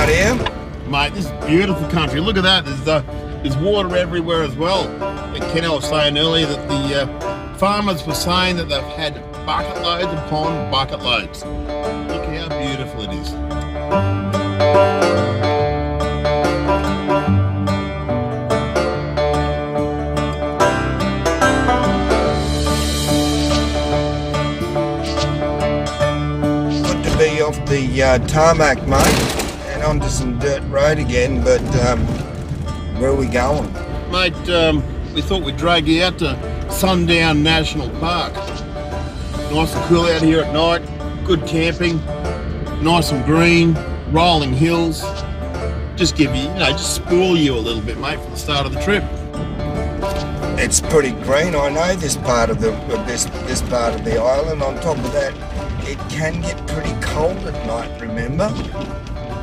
out here? Mate, this is beautiful country. Look at that. There's water everywhere as well. And Ken was saying earlier that the farmers were saying that they've had bucket loads upon bucket loads. Look how beautiful it is. Good to be off the tarmac, mate. Onto some dirt road again, but where are we going? Mate, we thought we'd drag you out to Sundown National Park. Nice and cool out here at night, good camping, nice and green, rolling hills. Just give you, just spoil you a little bit, mate, for the start of the trip. It's pretty green, I know this part of the this part of the island. On top of that, it can get pretty cold at night, remember?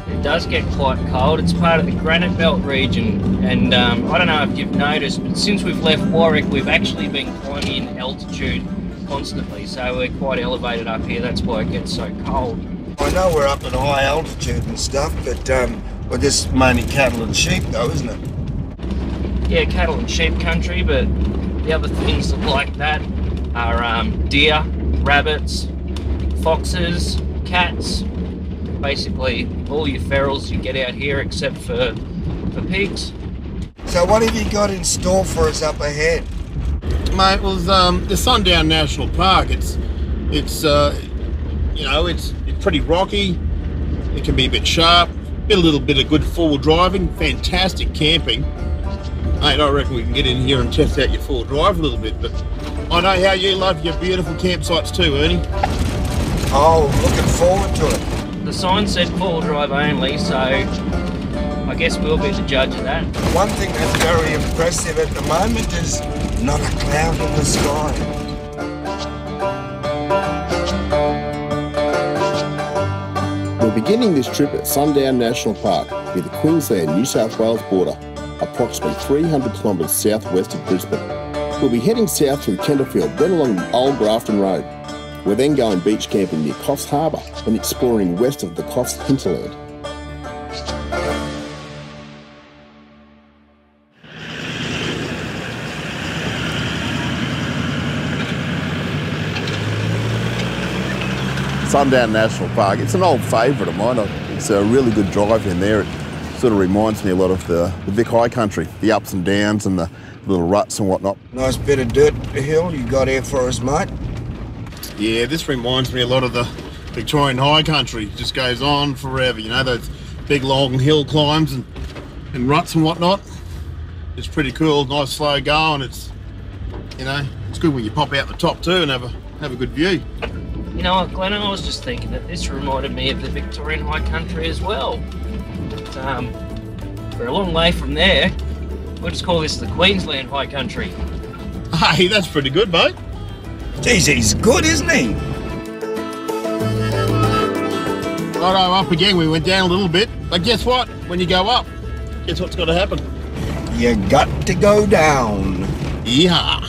It does get quite cold. It's part of the granite belt region, and I don't know if you've noticed, but since we've left Warwick, we've actually been climbing in altitude constantly, so we're quite elevated up here. That's why it gets so cold. I know we're up at high altitude and stuff, but well, this is mainly cattle and sheep though, isn't it? Yeah, cattle and sheep country, but the other things like that are deer, rabbits, foxes, cats, basically all your ferals you get out here except for pigs. So what have you got in store for us up ahead? Mate, well, the Sundown National Park. It's pretty rocky. It can be a bit sharp, a little bit of good forward driving, fantastic camping. Mate, I reckon we can get in here and test out your forward drive a little bit, but I know how you love your beautiful campsites too, Ernie. Oh, looking forward to it. The sign said four-wheel drive only, so I guess we'll be the judge of that. One thing that's very impressive at the moment is not a cloud in the sky. We're beginning this trip at Sundown National Park near the Queensland-New South Wales border, approximately 300 kilometres southwest of Brisbane. We'll be heading south through Kenterfield, then along Old Grafton Road. We're then going beach camping near Coffs Harbour and exploring west of the Coffs hinterland. Sundown National Park, it's an old favourite of mine. It's a really good drive in there. It sort of reminds me a lot of the Vic High country, the ups and downs and the little ruts and whatnot. Nice bit of dirt hill you got here for us, mate. Yeah, this reminds me a lot of the Victorian high country. It just goes on forever, those big long hill climbs and ruts and whatnot. It's pretty cool, nice slow going. It's good when you pop out the top too and have a good view. You know what, Glen, I was just thinking that this reminded me of the Victorian high country as well. But, we're a long way from there. We'll just call this the Queensland high country. Hey, that's pretty good, mate. Jeez, he's good, isn't he? Righto, up again. We went down a little bit, but guess what? When you go up, guess what's got to happen? You got to go down. Yeah.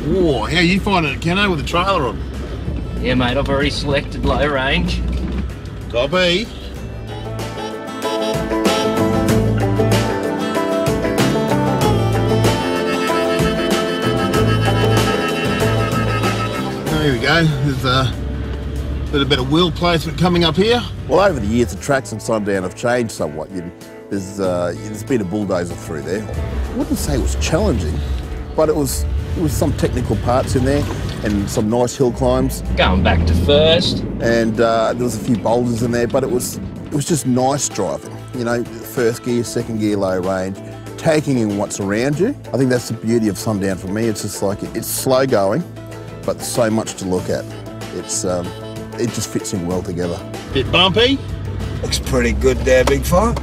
Whoa, how you finding it, Keno, with the trailer on? Yeah, mate, I've already selected low range. Copy. There we go. There's a little bit of wheel placement coming up here. Well, over the years, the tracks in Sundown have changed somewhat. There's been a bulldozer through there. I wouldn't say it was challenging, but it was some technical parts in there and some nice hill climbs. Going back to first. And there was a few boulders in there, but it was just nice driving. First gear, second gear, low range, taking in what's around you. I think that's the beauty of Sundown for me. It's just like, it's slow going, but there's so much to look at. It just fits in well together. Bit bumpy. Looks pretty good there, big fella.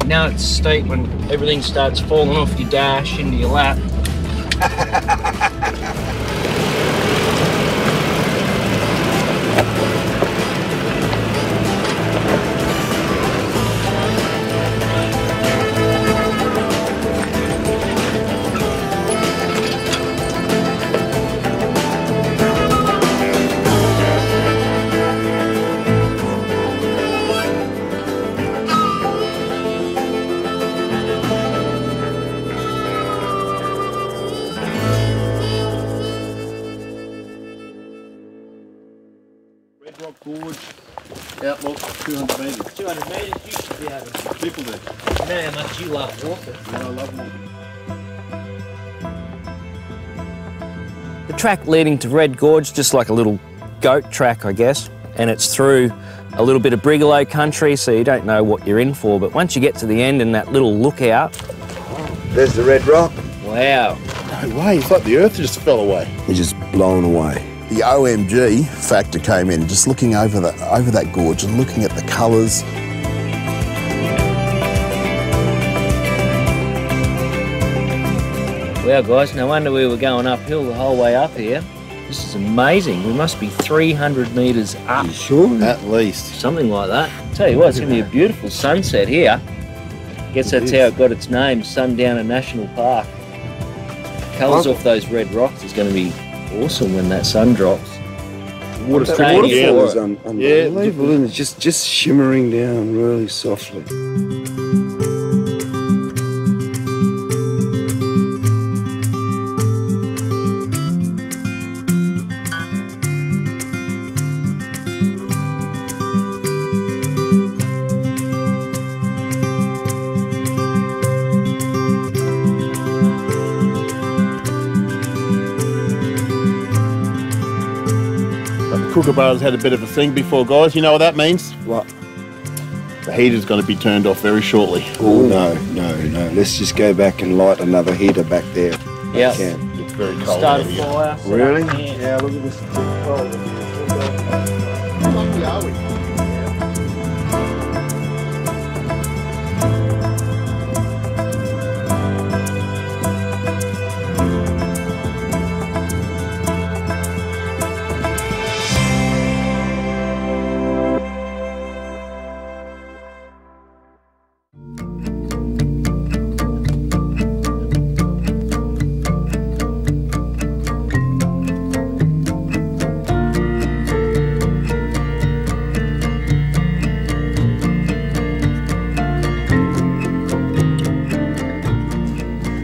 Now it's steep when everything starts falling off your dash into your lap. Gorge outlook, 200 metres. 200 metres, you should be able to. People there. I know how much you love water. Yeah, I love walking. The track leading to Red Gorge, just like a little goat track, I guess, and it's through a little bit of brigalow country, so you don't know what you're in for, but once you get to the end and that little lookout... There's the red rock. Wow. No way, it's like the earth just fell away. You're just blown away. The OMG factor came in, just looking over that gorge and looking at the colours. Well, guys, no wonder we were going uphill the whole way up here. This is amazing. We must be 300 metres up. You sure? At least. Something like that. Tell you what, it's going to be a beautiful sunset here. Guess that's how it got its name, Sundown National Park. Colours off those red rocks is going to be awesome when that sun drops. Water staying here for is it. unbelievable, and it's just shimmering down really softly. Kookaburras had a bit of a thing before, guys. You know what that means? What? The heater's going to be turned off very shortly. Oh, no. Let's just go back and light another heater back there. Yeah. It's very cold. Start a out here. fire. Really? Yeah. Look at this. It's cold. How lucky are we?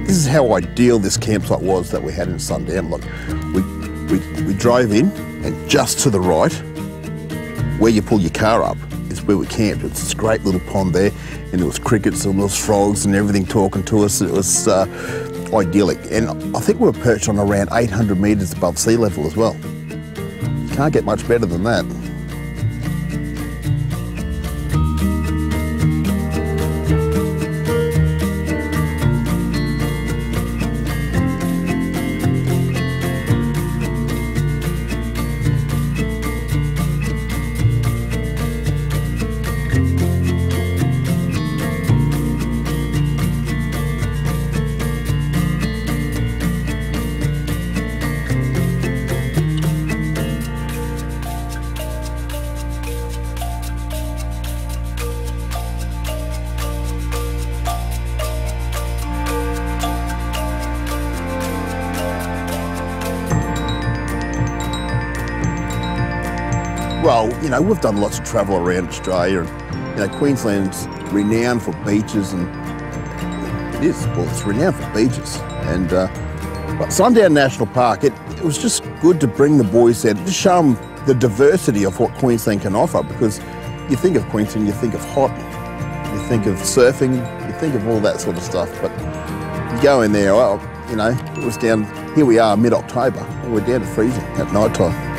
This is how ideal this campsite was that we had in Sundown. Look, we drove in, and just to the right, where you pull your car up, is where we camped. It's this great little pond there, and there was crickets and there was frogs and everything talking to us. It was idyllic, and I think we were perched on around 800 metres above sea level as well. Can't get much better than that. Well, you know, we've done lots of travel around Australia, and, you know, Queensland's renowned for beaches, and it is, well, it's renowned for beaches. And but Sundown National Park, it was just good to bring the boys there, to show them the diversity of what Queensland can offer, because you think of Queensland, you think of hot, you think of surfing, you think of all that sort of stuff, but you go in there, well, you know, it was down, here we are, mid-October, and we're down to freezing at night time.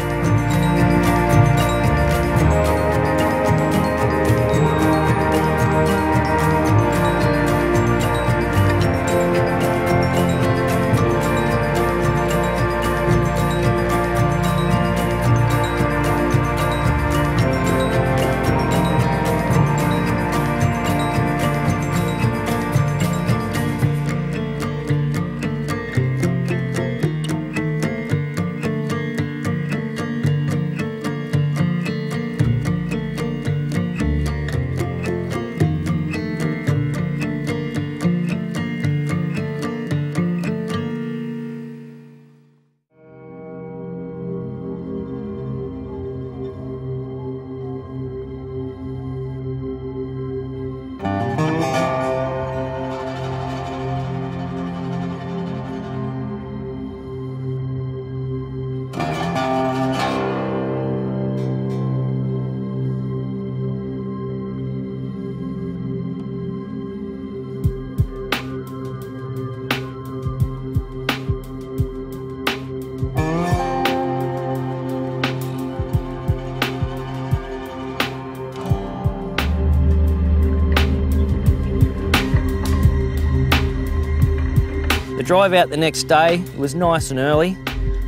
The drive out the next day was nice and early.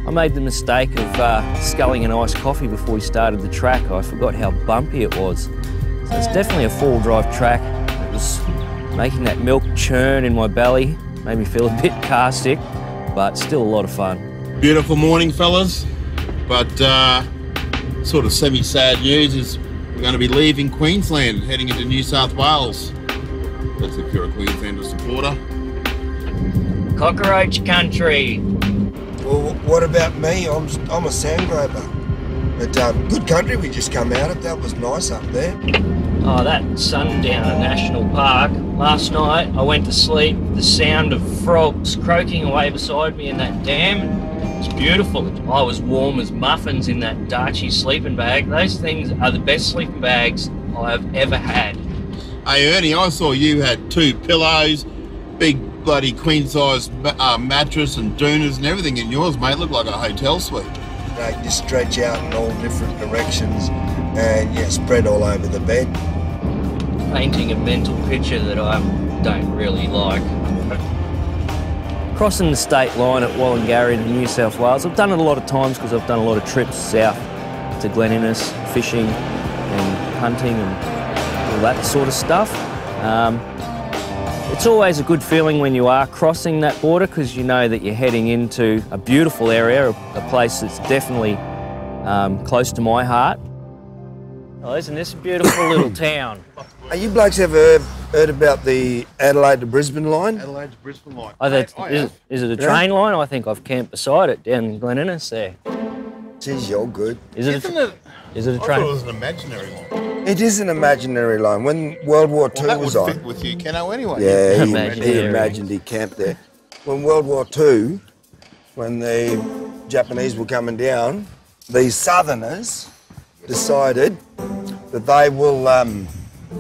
I made the mistake of sculling an iced coffee before we started the track. I forgot how bumpy it was. So it's definitely a four-wheel drive track. It was making that milk churn in my belly, made me feel a bit car sick, but still a lot of fun. Beautiful morning, fellas, but sort of semi-sad news is we're going to be leaving Queensland, heading into New South Wales. That's if you're a Queenslander supporter. Cockroach country. Well, what about me? I'm a sand groper. But good country we just come out of. That was nice up there. Oh, that Sundown National Park. Last night I went to sleep, the sound of frogs croaking away beside me in that dam. It's beautiful. I was warm as muffins in that Darchie sleeping bag. Those things are the best sleeping bags I've ever had. Hey Ernie, I saw you had 2 pillows, big bloody queen-size mattress and doonas and everything in yours, mate. Looked like a hotel suite. They just stretch out in all different directions and yeah, spread all over the bed. Painting a mental picture that I don't really like. Crossing the state line at Wallangarry in New South Wales, I've done it a lot of times because I've done a lot of trips south to Glen, fishing and hunting and all that sort of stuff. It's always a good feeling when you are crossing that border because you know that you're heading into a beautiful area, a place that's definitely close to my heart. Oh, isn't this a beautiful little town? Are you blokes ever heard about the Adelaide to Brisbane line? Adelaide to Brisbane line. Is it a train line? I think I've camped beside it down in Glen there. Geez, you're good. Is it a train? I thought it was an imaginary line. It is an imaginary line. When World War II that was would on... fit with you, Keno, anyway. Yeah, he Imaginary. imagined he camped there. When World War II, when the Japanese were coming down, these Southerners decided that they will,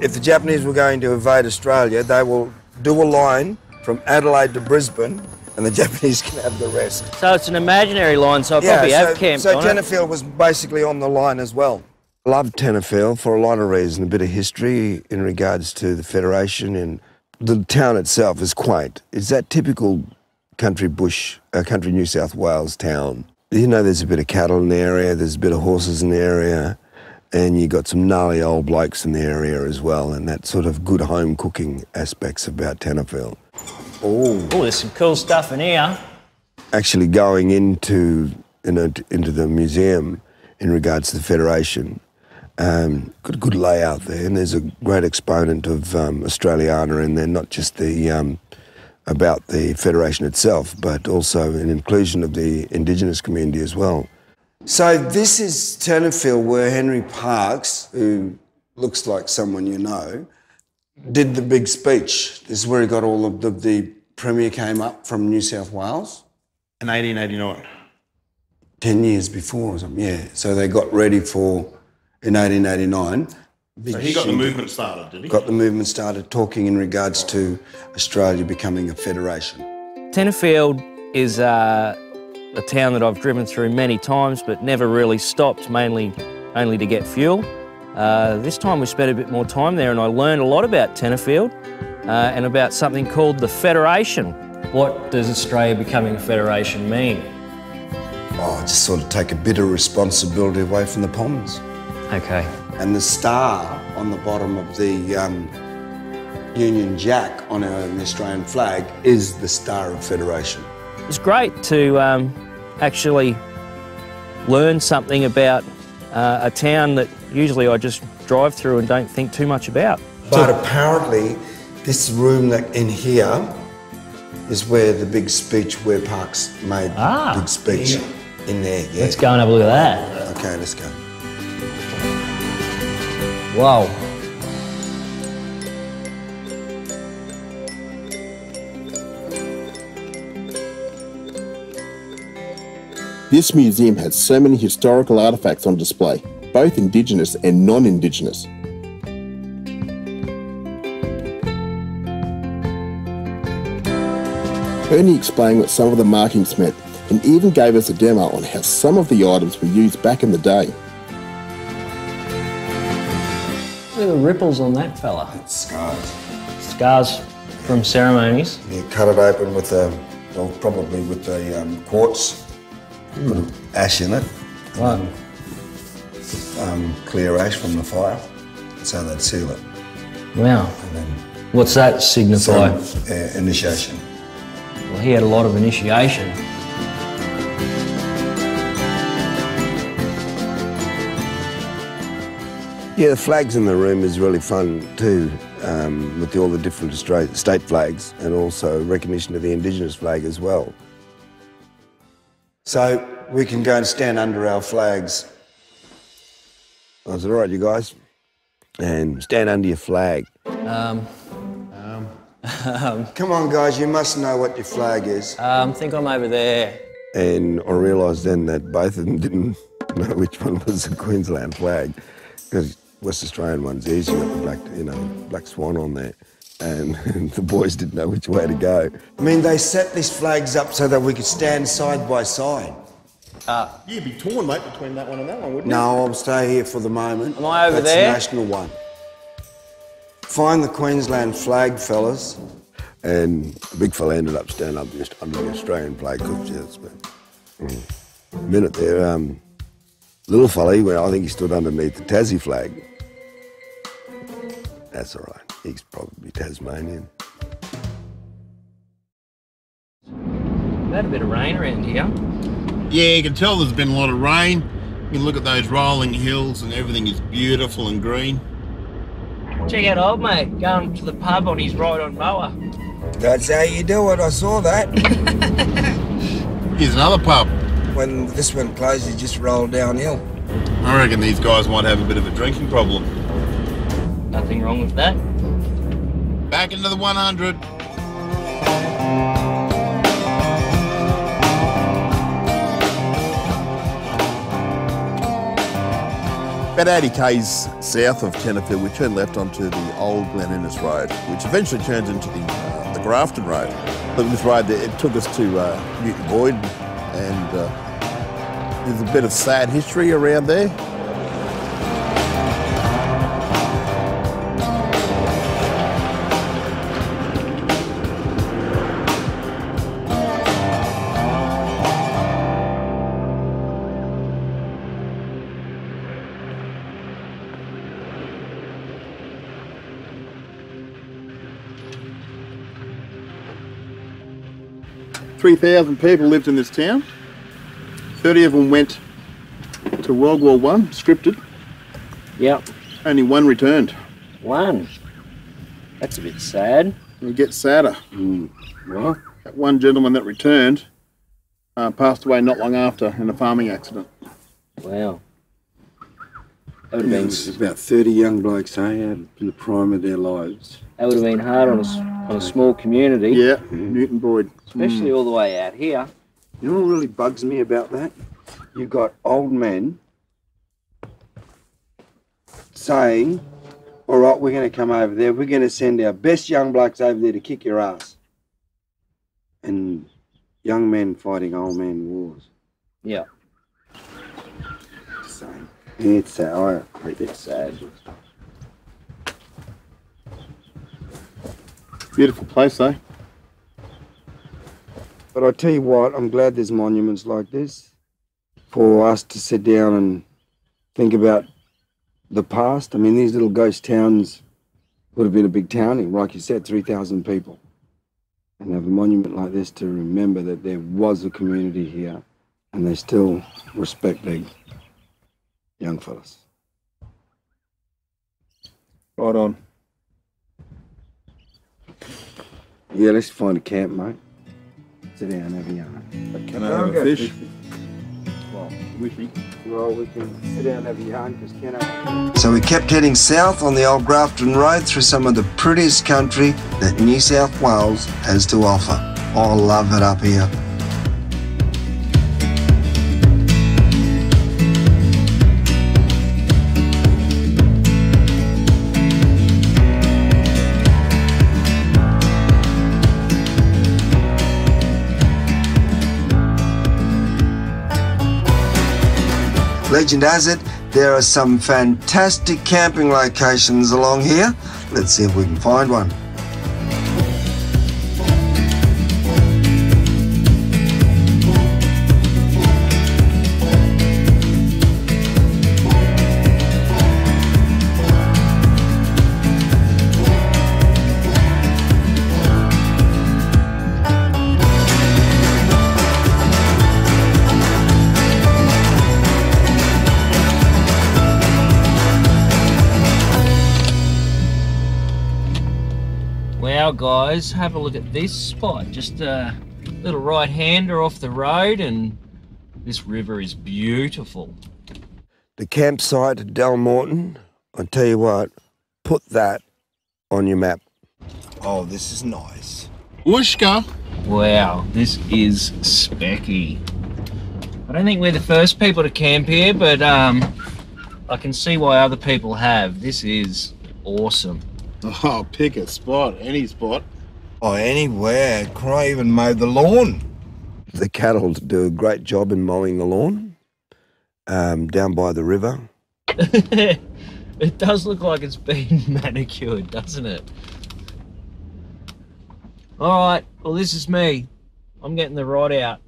if the Japanese were going to invade Australia, they will do a line from Adelaide to Brisbane and the Japanese can have the rest. So it's an imaginary line, so I probably have camped so on it. Tenterfield was basically on the line as well. I love Tenterfield for a lot of reasons, a bit of history in regards to the Federation, and the town itself is quaint. It's that typical country bush, country New South Wales town. You know, there's a bit of cattle in the area, there's a bit of horses in the area, and you got some gnarly old blokes in the area as well, and that sort of good home cooking aspects about Tenterfield. Oh, there's some cool stuff in here. Actually going into the museum in regards to the Federation, got a good layout there, and there's a great exponent of Australiana in there, not just the about the Federation itself, but also an inclusion of the Indigenous community as well. So this is Tenterfield, where Henry Parkes, who looks like someone you know, did the big speech. This is where he got all of the Premier came up from New South Wales. In 1889. 10 years before or something, yeah. So they got ready for, in 1889. So he got the movement started, did he? Got the movement started, talking in regards to Australia becoming a federation. Tenterfield is a town that I've driven through many times but never really stopped, mainly only to get fuel. This time we spent a bit more time there and I learned a lot about Tenterfield and about something called the Federation. What does Australia becoming a federation mean? Oh, just sort of take a bit of responsibility away from the Poms. Okay. And the star on the bottom of the Union Jack on the Australian flag is the Star of Federation. It's great to actually learn something about a town that usually I just drive through and don't think too much about. But apparently, this room in here is where the big speech, where Parkes made the big speech in there. Yeah. Let's go and have a look at that. Okay, let's go. Wow. This museum has so many historical artefacts on display, both Indigenous and non-Indigenous. Ernie explained what some of the markings meant and even gave us a demo on how some of the items were used back in the day. Look at the ripples on that fella. It's scars. Scars from ceremonies. You cut it open with a Well, probably with the quartz, put ash in it. Right. Clear ash from the fire, so they'd seal it. Wow. And then What's that signify? Initiation. Well, he had a lot of initiation. Yeah, the flags in the room is really fun too, with all the different state flags and also recognition of the Indigenous flag as well. So we can go and stand under our flags. Is it all right, you guys? And stand under your flag. Come on, guys, you must know what your flag is. I think I'm over there. And I realised then that both of them didn't know which one was the Queensland flag, because West Australian one's easy, you've got the black, black swan on there, and the boys didn't know which way to go. I mean, they set these flags up so that we could stand side by side. You'd be torn, mate, between that one and that one, wouldn't you? No, I'll stay here for the moment. Am I over That's there? That's the national one. Find the Queensland flag, fellas. And the big fella ended up standing up just under the Australian flag, because it's been a minute there. Little fella, I think he stood underneath the Tassie flag. That's all right. He's probably Tasmanian. We've had a bit of rain around here. Yeah, you can tell there's been a lot of rain. You can look at those rolling hills and everything is beautiful and green. Check out old mate going to the pub on his ride on mower. That's how you do it, I saw that. Here's another pub. When this one closed, you just rolled downhill. I reckon these guys might have a bit of a drinking problem. Nothing wrong with that. Back into the 100. About 80 k's south of Tenterfield, we turned left onto the old Glen Road, which eventually turned into the Grafton Road. But this road, it took us to Newton Boyd, and there's a bit of sad history around there. "3,000 people lived in this town. 30 of them went to World War I, scripted. Yep. Only one returned. One. That's a bit sad. It gets sadder. Well, That one gentleman that returned passed away not long after in a farming accident. wow. That would have been, It's about 30 young blokes, out in the prime of their lives. that would have been hard on a small community. Yeah, Newton Boyd. Especially all the way out here. You know what really bugs me about that? You've got old men saying, all right, we're going to come over there, we're going to send our best young blokes over there to kick your ass. And young men fighting old men wars. Yeah. Same. It's sad. I hate Bit sad. Beautiful place, though. But I tell you what, I'm glad there's monuments like this for us to sit down and think about the past. I mean, these little ghost towns would have been a big town, like you said, 3,000 people. And have a monument like this to remember that there was a community here and they still respect their young fellas. Right on. Yeah, let's find a camp, mate. Sit down, have a yarn. Can I have a fish? Well, Wishy. well, we can sit down and have a yarn because Ken has... So we kept heading south on the old Grafton Road through some of the prettiest country that New South Wales has to offer. I love it up here. Legend has it, there are some fantastic camping locations along here. Let's see if we can find one. Wow, guys, have a look at this spot. Just a little right-hander off the road, and this river is beautiful. The campsite at Delmorton, I tell you what, put that on your map. Oh, this is nice. Whooshka. Wow, this is specky. I don't think we're the first people to camp here, but I can see why other people have. This is awesome. Oh, pick a spot, any spot. Oh, anywhere. Can I even mow the lawn? The cattle do a great job in mowing the lawn down by the river. It does look like it's been manicured, doesn't it? All right, well, this is me. I'm getting the rod out.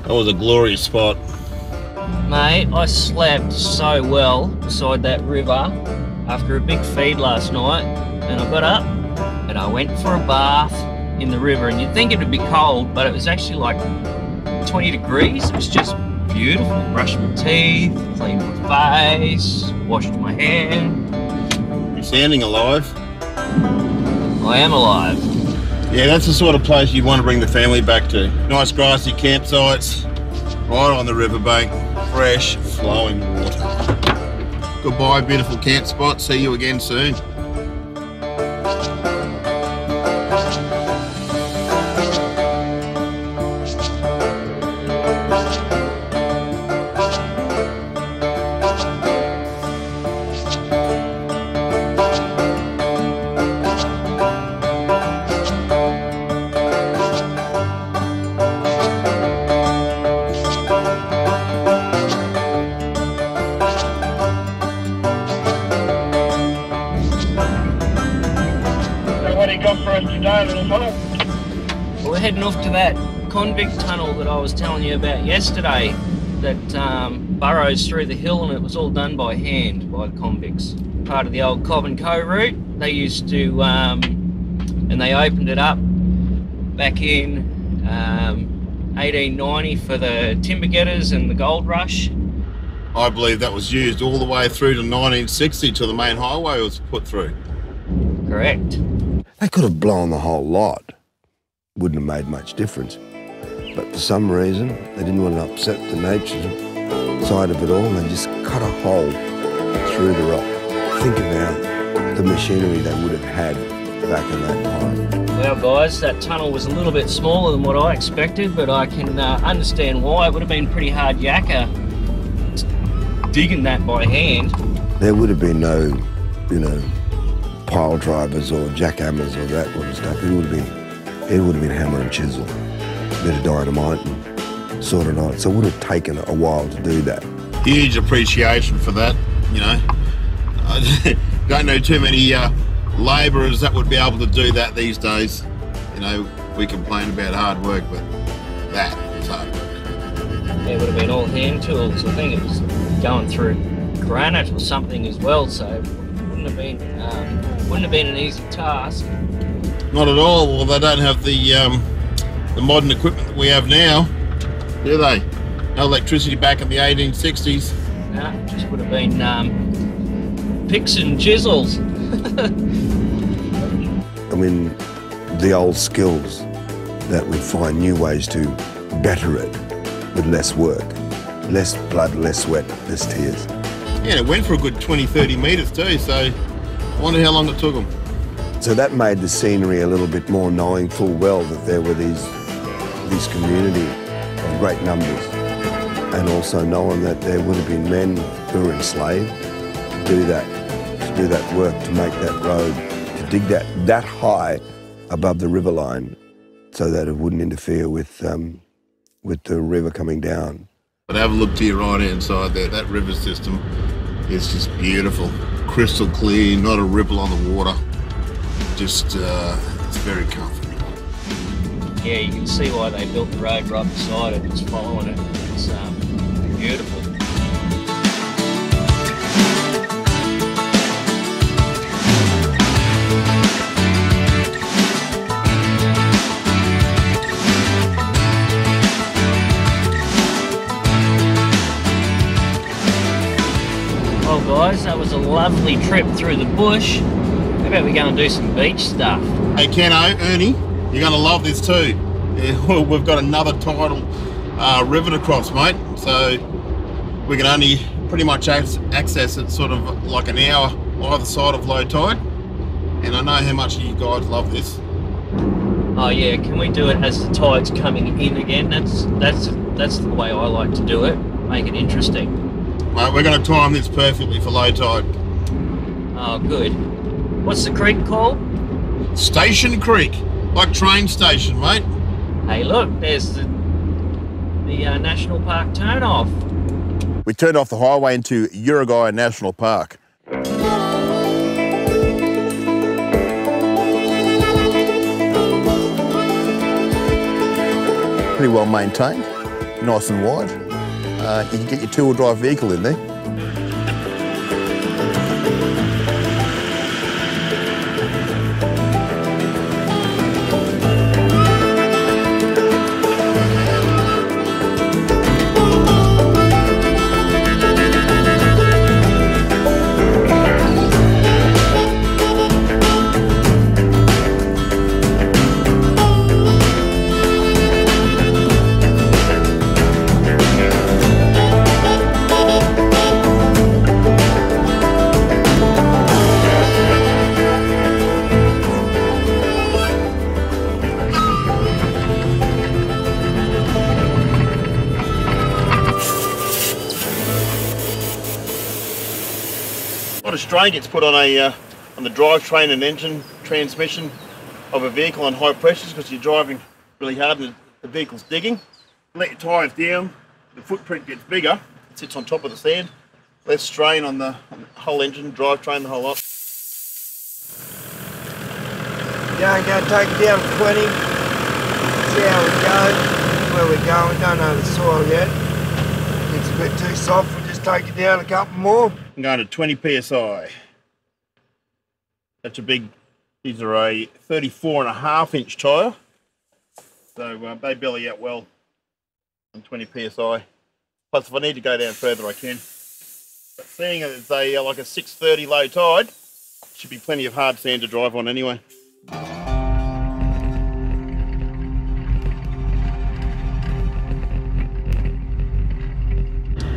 That was a glorious spot. Mate, I slept so well beside that river after a big feed last night, and I got up and I went for a bath in the river, and you'd think it would be cold, but it was actually like 20 degrees. It was just beautiful. Brushed my teeth, cleaned my face, washed my hand. You're sounding alive. I am alive. Yeah, that's the sort of place you want to bring the family back to. Nice grassy campsites, right on the riverbank, fresh, flowing water. Goodbye, beautiful camp spot. See you again soon. We're heading off to that convict tunnel that I was telling you about yesterday that burrows through the hill, and it was all done by hand by the convicts. Part of the old Cobb and Co route. They used to, and they opened it up back in 1890 for the timber getters and the gold rush. I believe that was used all the way through to 1960 till the main highway was put through. Correct. They could have blown the whole lot. Wouldn't have made much difference. But for some reason, they didn't want to upset the nature side of it all, and they just cut a hole through the rock. Think about the machinery they would have had back in that time. Well, guys, that tunnel was a little bit smaller than what I expected, but I can understand why. It would have been pretty hard yakka digging that by hand. There would have been no, pile drivers or jackhammers or that sort of stuff. It would have been hammer and chisel, a bit of dynamite and sort it out. So it would have taken a while to do that. Huge appreciation for that, I don't know too many labourers that would be able to do that these days. We complain about hard work, but that is hard work. Yeah, it would have been all hand tools. I think it was going through granite or something as well, so it wouldn't have been an easy task. Not at all. Well, they don't have the modern equipment that we have now, do they? No electricity back in the 1860s. No, it just would have been picks and chisels. I mean, the old skills that we find new ways to better it. with less work, less blood, less sweat, less tears. Yeah, it went for a good 20, 30 metres too, so I wonder how long it took them. So that made the scenery a little bit more, knowing full well that there were these community of great numbers, and also knowing that there would have been men who were enslaved to do that work, to make that road, to dig that high above the river line so that it wouldn't interfere with the river coming down. But have a look to your right hand side there, that river system is just beautiful. Crystal clear, not a ripple on the water. Just, it's very comforting. Yeah, you can see why they built the road right beside it, just following it. It's beautiful. Well guys, that was a lovely trip through the bush. How about we go and do some beach stuff? Hey Keno, Ernie, you're going to love this too. Yeah, we've got another tidal river to cross, mate. So we can only pretty much access it sort of like an hour either side of low tide. And I know how much you guys love this. Oh yeah, can we do it as the tide's coming in again? That's the way I like to do it. Make it interesting. Mate, we're going to time this perfectly for low tide. Oh good. What's the creek called? Station Creek, like train station, mate. Hey look, there's the National Park turn off. We turned off the highway into Uruguay National Park. Pretty well maintained, nice and wide. You can get your two-wheel drive vehicle in there. A lot of strain gets put on the drivetrain and engine transmission of a vehicle on high pressures because you're driving really hard and the vehicle's digging. Let your tyres down, the footprint gets bigger, it sits on top of the sand, less strain on the whole engine, drivetrain, the whole lot. Yeah, I'm going to take it down to 20, see how we go, where we're going, don't know the soil yet. It's a bit too soft, we'll just take it down a couple more. I'm going to 20 psi. That's a big, these are a 34.5-inch tyre. So they belly out well on 20 psi. Plus if I need to go down further I can. But seeing it's like a 6:30 low tide, should be plenty of hard sand to drive on anyway.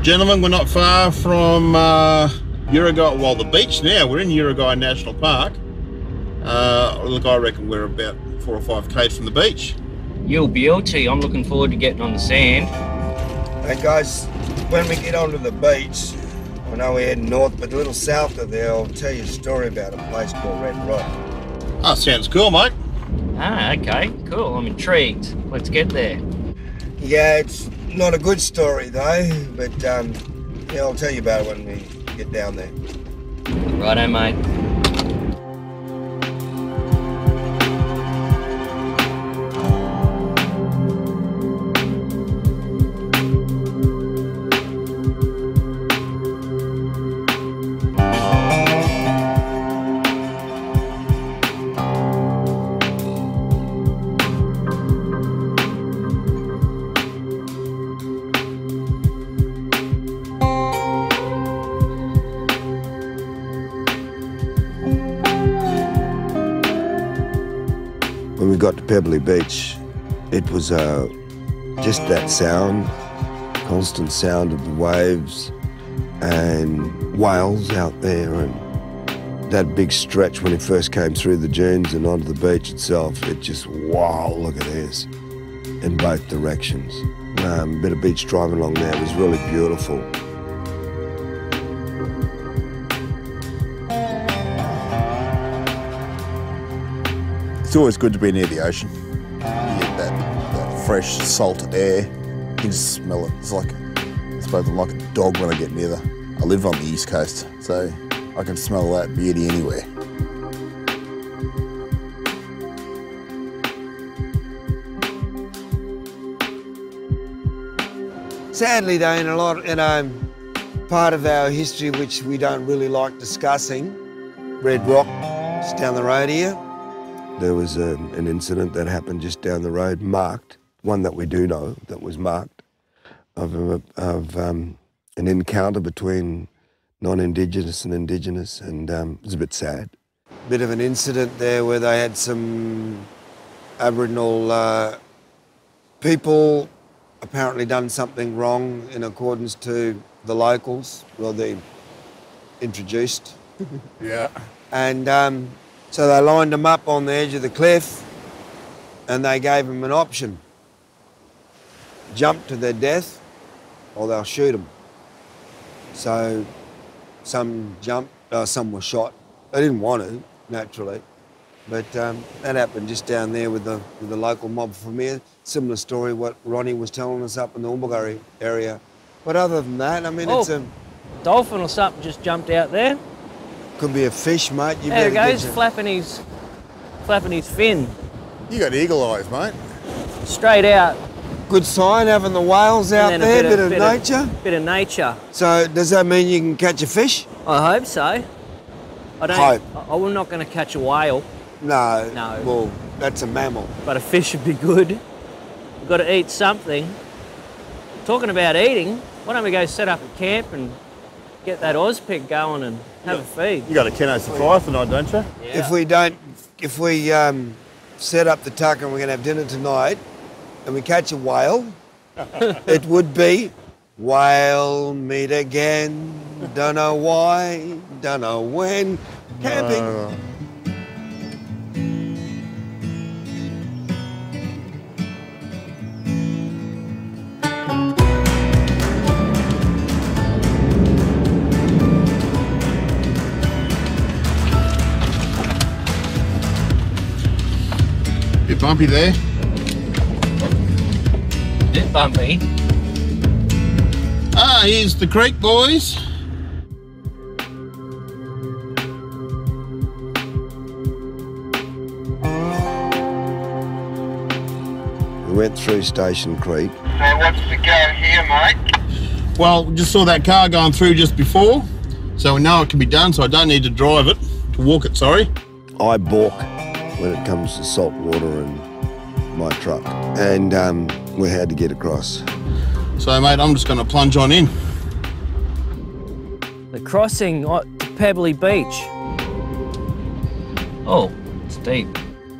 Gentlemen, we're not far from Uruguay, well the beach now, we're in Uruguay National Park. Look, I reckon we're about 4 or 5 k's from the beach. You'll be LT, I'm looking forward to getting on the sand. Hey guys, when we get onto the beach, I know we're heading north, but a little south of there, I'll tell you a story about a place called Red Rock. Oh, sounds cool, mate. Ah, okay, cool, I'm intrigued. Let's get there. Yeah, it's not a good story though, but yeah, I'll tell you about it when we get down there. Righto, mate. When we got to Pebbly Beach, it was just that sound constant sound of the waves and whales out there, and that big stretch when it first came through the dunes and onto the beach itself, it just, wow, look at this, in both directions. A bit of beach driving along there was really beautiful. It's always good to be near the ocean. You get that fresh salt air. You can just smell it. It's like, I suppose I'm like a dog when I get near I live on the East Coast, so I can smell that beauty anywhere. Sadly, Dane, a lot, part of our history which we don't really like discussing, Red Rock, just down the road here. There was an incident that happened just down the road, marked, one that we do know that was marked, of an encounter between non-Indigenous and Indigenous, and it was a bit sad. Bit of an incident there where they had some Aboriginal people apparently done something wrong in accordance to the locals, well, they introduced. Yeah. And so they lined them up on the edge of the cliff and they gave them an option. Jump to their death or they'll shoot them. So some jumped, some were shot. They didn't want to, naturally. But that happened just down there with the local mob from here. Similar story what Ronnie was telling us up in the Ulmagurry area. But other than that, I mean, it's a... dolphin or something just jumped out there. Could be a fish, mate. You There he better goes, get flapping his fin. You got eagle eyes, mate. Straight out. Good sign having the whales out And there, then a bit of nature. Bit of nature. So does that mean you can catch a fish? I hope so. I don't. Hope. I'm not going to catch a whale, No. No. Well, that's a mammal. but a fish would be good. We've got to eat something. Talking about eating, why don't we go set up a camp and get that Ozpig going and have a feed? You got a Keno surprise tonight, don't you? If we set up the tuck and we're going to have dinner tonight and we catch a whale, it would be whale meet again, don't know why, don't know when, camping. Bit bumpy there. Bit bumpy. Ah, here's the creek, boys. We went through Station Creek. So what's the go here, mate? Well, we just saw that car going through just before, so we know it can be done, so I don't need to drive it, to walk it, sorry. I balk when it comes to salt water and my truck, and we had to get across. So, mate, I'm just going to plunge on in. The crossing to Pebbly Beach. Oh, it's deep.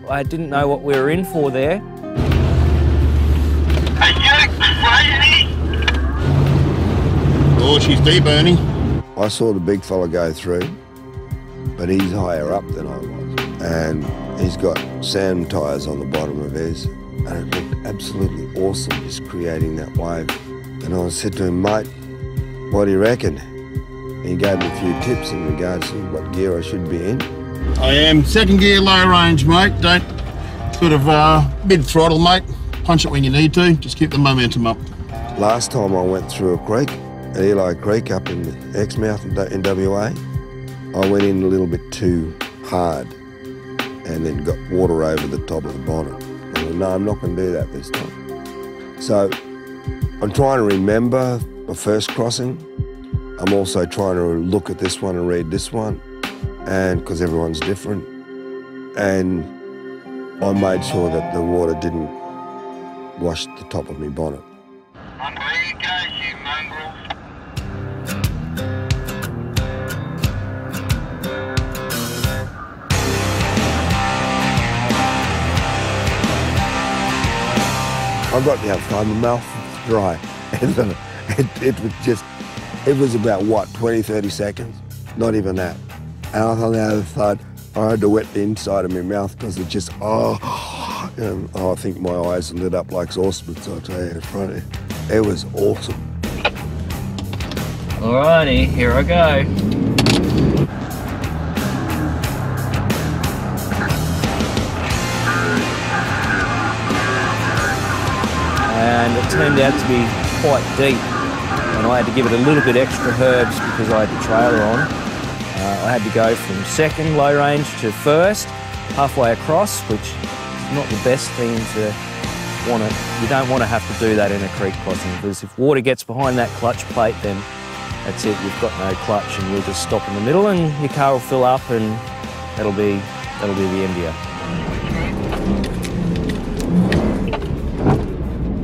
I didn't know what we were in for there. Are you crazy? Oh, she's deep, Ernie. I saw the big fella go through, but he's higher up than I was, and he's got sand tyres on the bottom of his, and it looked absolutely awesome just creating that wave. And I said to him, mate, what do you reckon? And he gave me a few tips in regards to what gear I should be in. I am second gear, low range, mate. Don't sort of mid-throttle, mate. Punch it when you need to. Just keep the momentum up. Last time I went through a creek, at Eli Creek up in Exmouth in WA, I went in a little bit too hard and then got water over the top of the bonnet. I said, no, I'm not going to do that this time. So I'm trying to remember the first crossing. I'm also trying to look at this one and read this one, and because everyone's different. And I made sure that the water didn't wash the top of my bonnet. And there you go, you mongrel. I got the outside, my mouth was dry, It was about, what, 20, 30 seconds? Not even that. And I thought I had to wet the inside of my mouth because it just, I think my eyes lit up like saucepans, I'll tell you, in front of you. It was awesome. Alrighty, here I go. And it turned out to be quite deep, and I had to give it a little bit extra herbs because I had the trailer on. I had to go from second low range to first, halfway across, which is not the best thing to want to. You don't want to have to do that in a creek crossing, because if water gets behind that clutch plate, then that's it. You've got no clutch, and you'll just stop in the middle, and your car will fill up, and that'll be the end of you.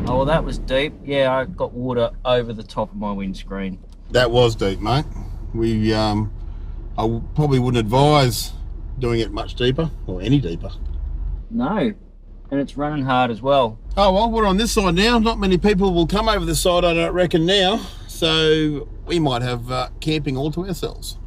Oh, well, that was deep. Yeah, I got water over the top of my windscreen. That was deep, mate. I probably wouldn't advise doing it much deeper, or any deeper. No, and it's running hard as well. Oh, well, we're on this side now. Not many people will come over this side, I don't reckon, now. So we might have camping all to ourselves.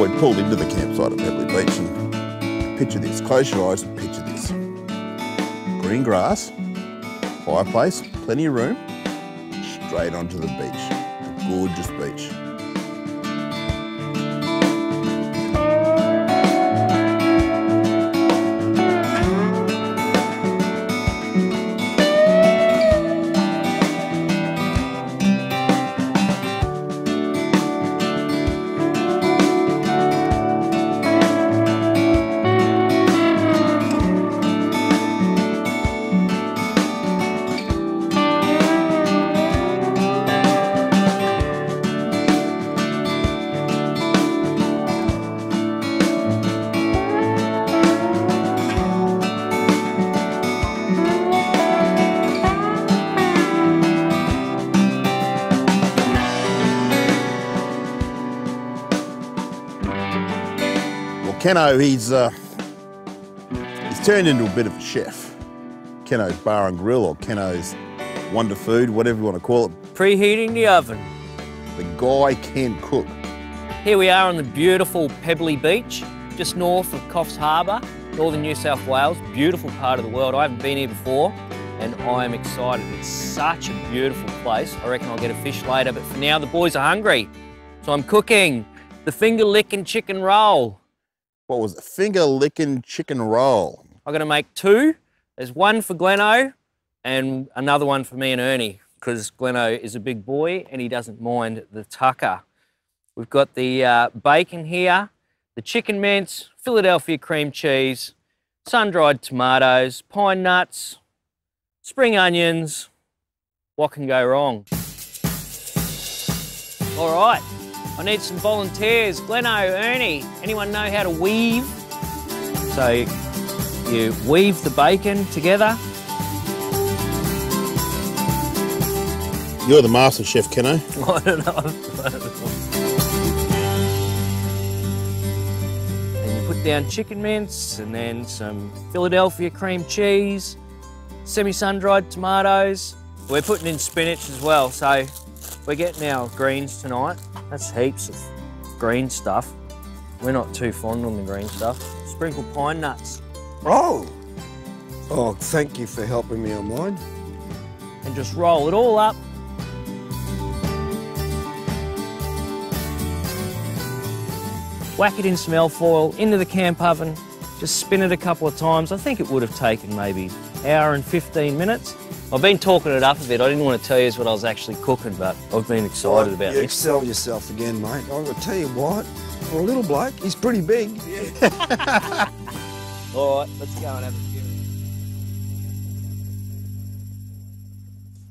We pulled into the campsite at Pebbly Beach, and picture this, close your eyes and picture this. Green grass, fireplace, plenty of room, straight onto the beach. A gorgeous beach. Keno, he's turned into a bit of a chef. Keno's Bar and Grill, or Keno's Wonder Food, whatever you want to call it. Preheating the oven. The guy can cook. Here we are on the beautiful Pebbly Beach, just north of Coffs Harbour, northern New South Wales. Beautiful part of the world. I haven't been here before, and I am excited. It's such a beautiful place. I reckon I'll get a fish later, but for now the boys are hungry. So I'm cooking the finger-licking chicken roll. What was it? Finger-licking chicken roll. I'm going to make two. There's one for Gleno and another one for me and Ernie, because Gleno is a big boy and he doesn't mind the tucker. We've got the bacon here, the chicken mince, Philadelphia cream cheese, sun-dried tomatoes, pine nuts, spring onions. What can go wrong? All right. I need some volunteers. Gleno, Ernie, anyone know how to weave? So you weave the bacon together. You're the master chef, Keno. I don't know. And you put down chicken mince and then some Philadelphia cream cheese, semi-sun-dried tomatoes. We're putting in spinach as well, so we're getting our greens tonight. That's heaps of green stuff. We're not too fond on the green stuff. Sprinkle pine nuts. Oh, thank you for helping me on mine. And just roll it all up. Whack it in some alfoil, into the camp oven. Just spin it a couple of times. I think it would have taken maybe an hour and 15 minutes. I've been talking it up a bit. I didn't want to tell you what I was actually cooking, but I've been excited about You it. excel yourself again, mate. I'm going to tell you what, for a little bloke, he's pretty big. Yeah. All right, let's go and have a few.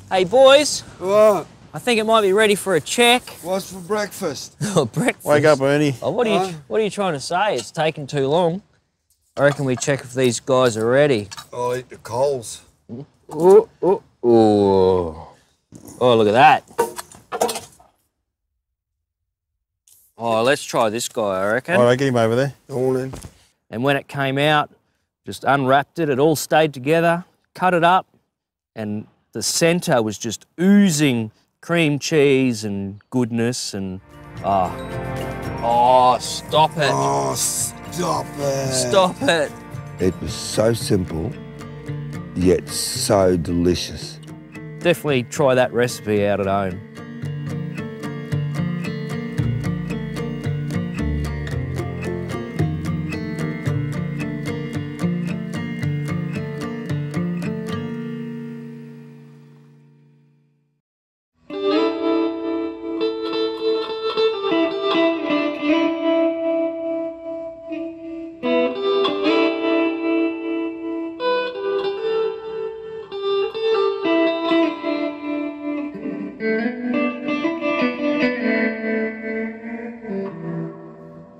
Hey, boys. What? I think it might be ready for a check. What's for breakfast? Oh, breakfast. Wake up, Ernie. Oh, what are you trying to say? It's taken too long. I reckon we check if these guys are ready. I'll eat the coals. Oh, oh, oh. Oh, look at that. Oh, let's try this guy, I reckon. All right, get him over there. All in. And when it came out, just unwrapped it, it all stayed together, cut it up, and the centre was just oozing cream cheese and goodness and, oh, stop it. Oh, stop it. Stop it. It was so simple, yet so delicious. Definitely try that recipe out at home.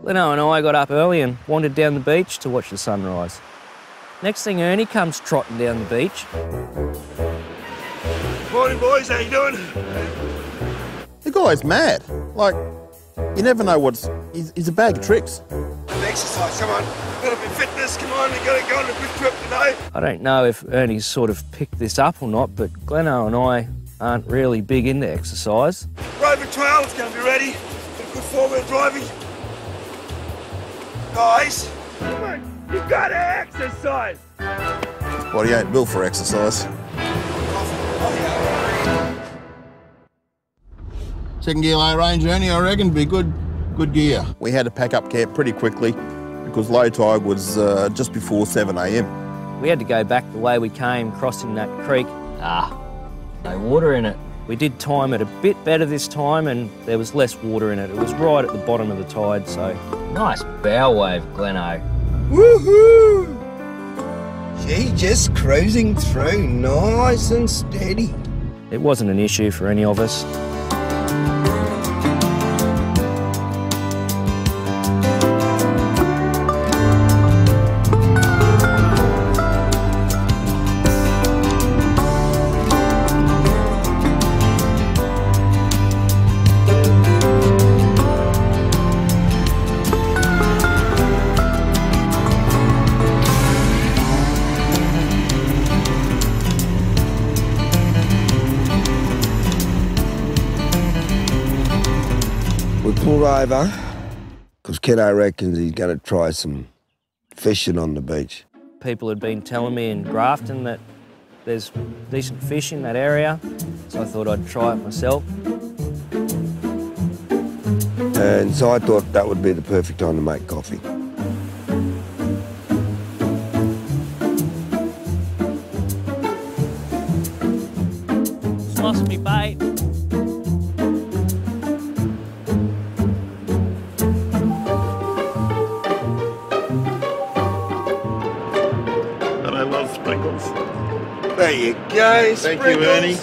Leno and I got up early and wandered down the beach to watch the sunrise. Next thing, Ernie comes trotting down the beach. Morning, boys. How you doing? The guy's mad. Like, you never know what's... He's a bag of tricks. Exercise, come on. Got a bit of fitness, come on. You got to go on a good trip today. I don't know if Ernie's sort of picked this up or not, but Gleno and I aren't really big into exercise. Rover trail is going to be ready. Got good four-wheel driving. Guys, come on. You got to exercise. Well, he ain't built for exercise. Second gear low range, Ernie, I reckon, be good gear. We had to pack up camp pretty quickly because low tide was just before 7 a.m. We had to go back the way we came, crossing that creek. No water in it. We did time it a bit better this time and there was less water in it. It was right at the bottom of the tide, so... Nice bow wave, Gleno. Woohoo! She just cruising through, nice and steady. It wasn't an issue for any of us. Pulled over because Keno reckons he's going to try some fishing on the beach. People had been telling me in Grafton that there's decent fish in that area, so I thought I'd try it myself. And so I thought that would be the perfect time to make coffee. Just lost me bait. There you go, Thank you, Ernie.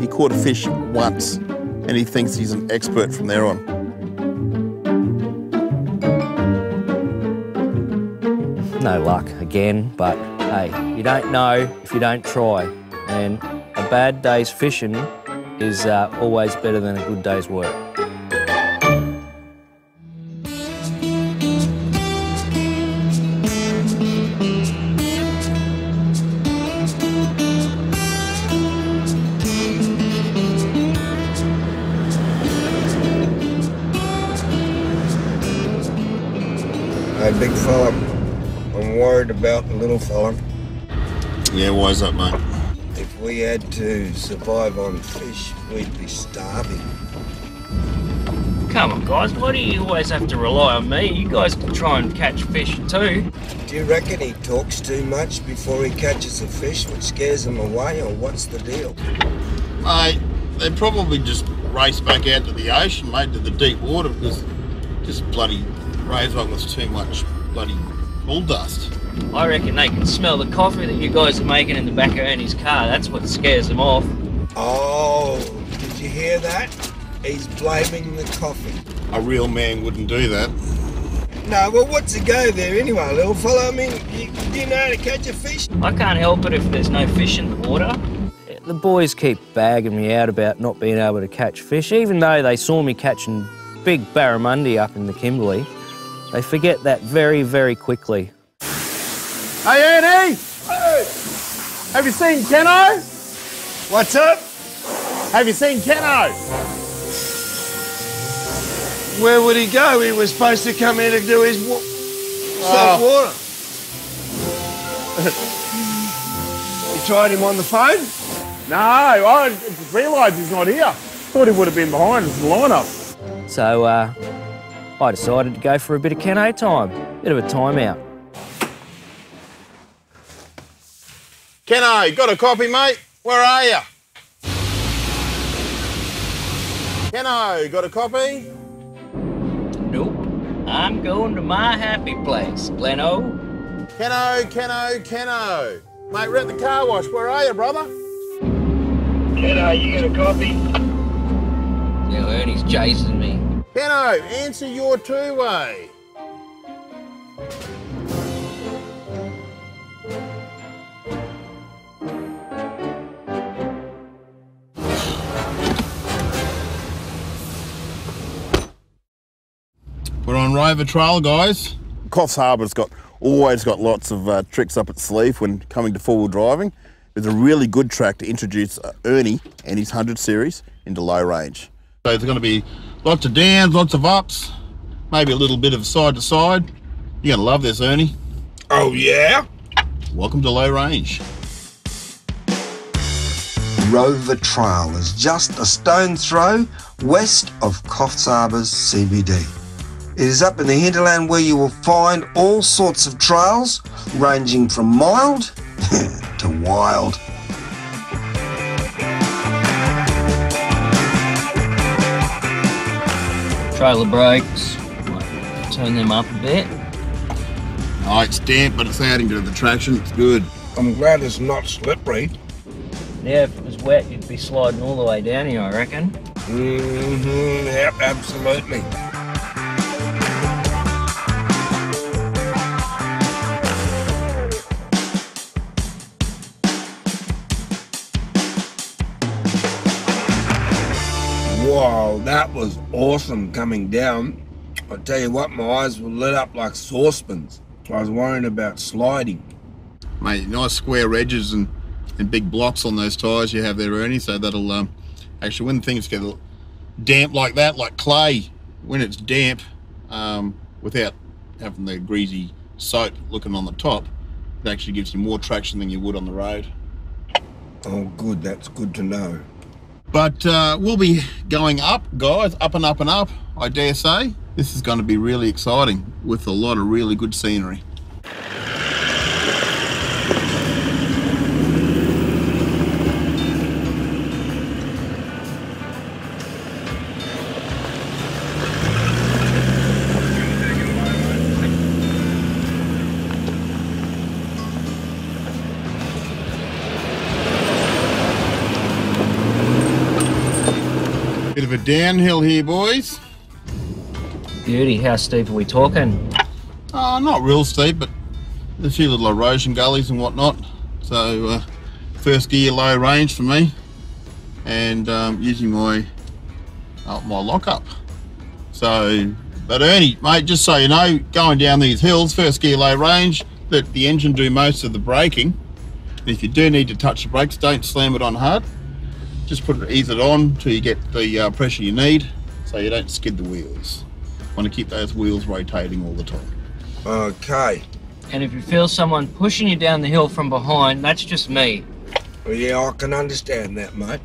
He caught a fish once and he thinks he's an expert from there on. No luck again, but hey, you don't know if you don't try. And a bad day's fishing is always better than a good day's work. Hey, big fella, I'm worried about the little fella. Yeah, why's that, mate? If we had to survive on fish, we'd be starving. Come on, guys, why do you always have to rely on me? You guys can try and catch fish too. Do you reckon he talks too much before he catches a fish, which scares him away, or what's the deal? Mate, they'd probably just race back out to the ocean, mate, to the deep water, because just bloody Razorback was too much bloody bull dust. I reckon they can smell the coffee that you guys are making in the back of Ernie's car. That's what scares them off. Oh, did you hear that? He's blaming the coffee. A real man wouldn't do that. No, well, what's the go there anyway, little fella? I mean, do you know how to catch a fish? I can't help it if there's no fish in the water. The boys keep bagging me out about not being able to catch fish, even though they saw me catching big barramundi up in the Kimberley. They forget that very, very quickly. Hey, Ernie! Hey. Have you seen Keno? What's up? Have you seen Keno? Where would he go? He was supposed to come here to do his salt water. You tried him on the phone? No, I realised he's not here. Thought he would have been behind us in the lineup. So I decided to go for a bit of Keno time, bit of a timeout. Keno, got a copy, mate? Where are you? Keno, got a copy? Nope. I'm going to my happy place, Gleno. Keno. Mate, we're at the car wash. Where are you, brother? Keno, you got a copy? Now Ernie's chasing me. Keno, answer your two-way. We're on Rover Trail, guys. Coffs Harbour's always got lots of tricks up its sleeve when coming to four-wheel driving. It's a really good track to introduce Ernie and his 100 series into low range. So there's going to be lots of downs, lots of ups, maybe a little bit of side to side. You're going to love this, Ernie. Oh, yeah? Welcome to Low Range. Rover Trail is just a stone's throw west of Coffs Harbour's CBD. It is up in the hinterland where you will find all sorts of trails ranging from mild to wild. Trailer brakes. Turn them up a bit. Oh, it's damp, but it's adding to the traction. It's good. I'm glad it's not slippery. Yeah, if it was wet, you'd be sliding all the way down here, I reckon. Mm-hmm, yep, absolutely. Wow, that was awesome coming down. I tell you what, my eyes were lit up like saucepans. I was worrying about sliding. Mate, nice square edges and big blocks on those tyres you have there, Ernie, so that'll actually, when things get damp like that, like clay, when it's damp, without having the greasy soap looking on the top, it actually gives you more traction than you would on the road. Oh, good, that's good to know. But we'll be going up, guys, up and up and up, I dare say. This is going to be really exciting with a lot of really good scenery. Bit of a downhill here, boys. Beauty, how steep are we talking? Not real steep, but there's a few little erosion gullies and whatnot. So first gear, low range for me, and using my lockup. So, but Ernie, mate, just so you know, going down these hills, first gear, low range, let the engine do most of the braking. And if you do need to touch the brakes, don't slam it on hard. Just ease it on till you get the pressure you need, so you don't skid the wheels. Want to keep those wheels rotating all the time. Okay. And if you feel someone pushing you down the hill from behind, that's just me. Well, yeah, I can understand that, mate.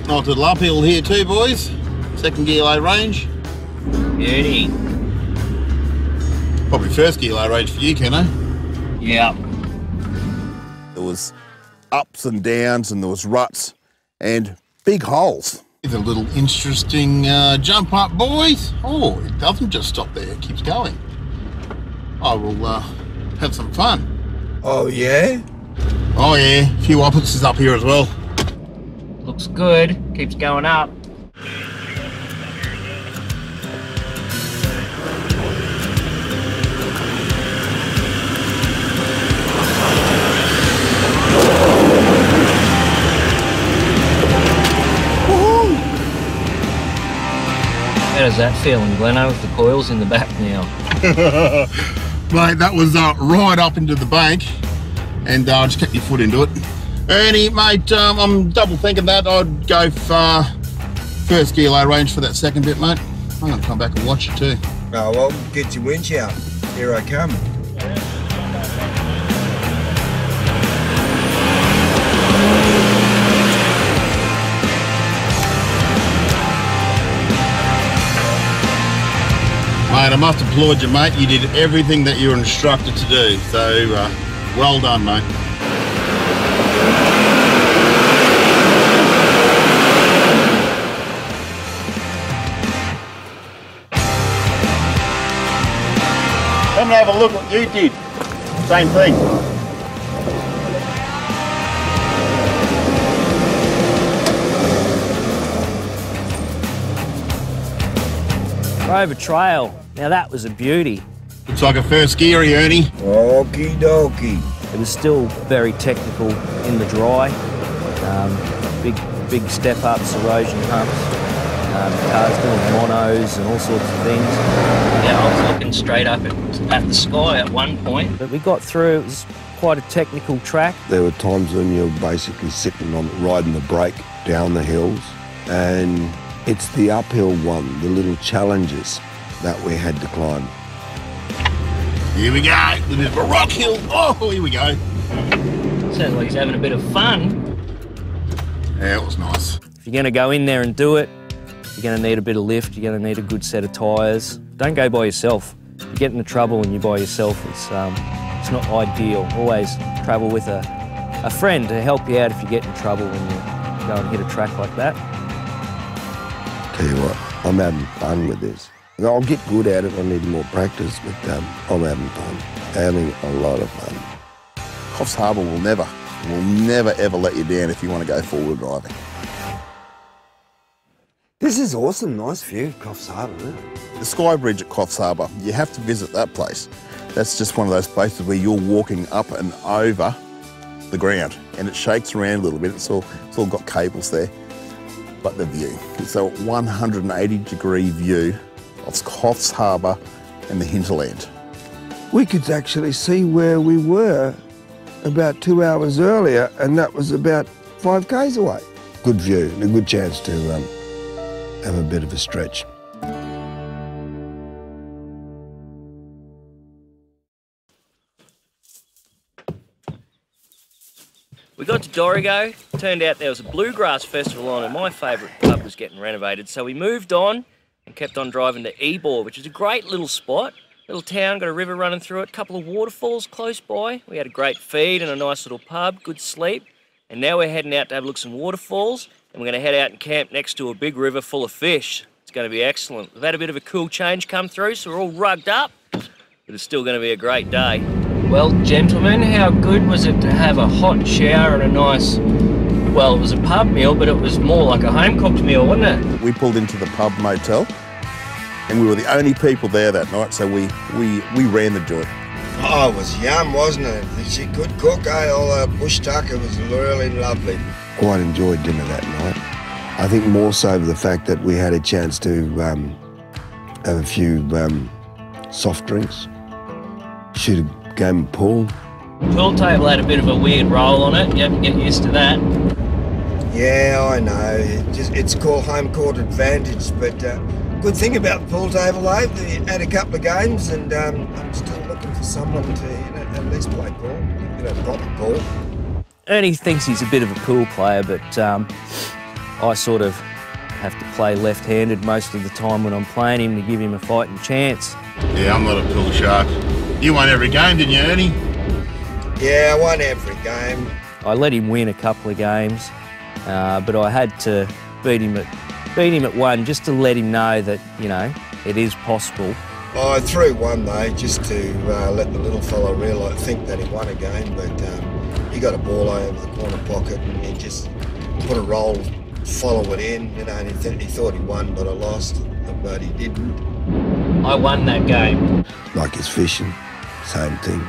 Nice little uphill here too, boys. Second gear, low range. Beauty. Probably first gear, low range for you, Keno. Yeah. There was ups and downs and there was ruts and big holes. It's a little interesting jump up, boys. Oh, it doesn't just stop there, it keeps going. I will have some fun. Oh, yeah? Oh yeah, a few opposites up here as well. Looks good, keeps going up. How does that feel, Gleno, with the coils in the back now? Mate, that was right up into the bank, and just kept your foot into it. Ernie, mate, I'm double thinking that. I'd go for first gear low range for that second bit, mate. I'm going to come back and watch it too. Oh, well, get your winch out. Here I come. Mate, I must applaud you, mate. You did everything that you were instructed to do. So, well done, mate. Come and have a look what you did. Same thing. Rover Trail. Now that was a beauty. Looks like a first geary, Ernie. Okie dokie. It was still very technical in the dry. Big step-ups, erosion humps, cars doing monos and all sorts of things. Yeah, I was looking straight up at the sky at one point. But we got through. It was quite a technical track. There were times when you're basically sitting on riding the brake down the hills, and it's the uphill one, the little challenges that we had to climb. Here we go. A bit of a rock hill. Oh, here we go. Sounds like he's having a bit of fun. Yeah, it was nice. If you're going to go in there and do it, you're going to need a bit of lift, you're going to need a good set of tyres. Don't go by yourself. You get into trouble when you're by yourself. It's not ideal. Always travel with a friend to help you out if you get in trouble when you go and hit a track like that. Tell you what, I'm having fun with this. I'll get good at it, I need more practice, but I'm having fun. Having a lot of fun. Coffs Harbour will never ever let you down if you want to go forward driving. This is awesome, nice view, Coffs Harbour, isn't it? The Sky Bridge at Coffs Harbour, you have to visit that place. That's just one of those places where you're walking up and over the ground and it shakes around a little bit. It's all got cables there. But the view, it's a 180-degree view of Coffs Harbour and the hinterland. We could actually see where we were about 2 hours earlier, and that was about 5 k's away. Good view and a good chance to have a bit of a stretch. We got to Dorrigo. Turned out there was a bluegrass festival on and my favourite pub was getting renovated. So we moved on and kept on driving to Ebor, which is a great little spot. Little town, got a river running through it, a couple of waterfalls close by. We had a great feed and a nice little pub, good sleep. And now we're heading out to have a look at some waterfalls and we're going to head out and camp next to a big river full of fish. It's going to be excellent. We've had a bit of a cool change come through, so we're all rugged up, but it's still going to be a great day. Well, gentlemen, how good was it to have a hot shower and a nice, well, it was a pub meal, but it was more like a home-cooked meal, wasn't it? We pulled into the pub motel and we were the only people there that night, so we ran the joint. Oh, it was yum, wasn't it? She could cook, eh? All that bush tucker was really lovely. Quite enjoyed dinner that night. I think more so the fact that we had a chance to have a few soft drinks, shoot a game of pool. Pool table had a bit of a weird roll on it. You have to get used to that. Yeah, I know. It's called home court advantage, but good thing about the pool table, though, they had a couple of games, and I'm still looking for someone to at least play pool, proper pool. Ernie thinks he's a bit of a pool player, but I sort of have to play left-handed most of the time when I'm playing him to give him a fighting chance. Yeah, I'm not a pool shark. You won every game, didn't you, Ernie? Yeah, I won every game. I let him win a couple of games, but I had to beat him at one just to let him know that, it is possible. I threw one, though, just to let the little fellow think that he won a game, but he got a ball over the corner pocket and he just put a roll follow it in. You know, and he thought he won, but I lost, but he didn't. I won that game. Like his fishing, same thing.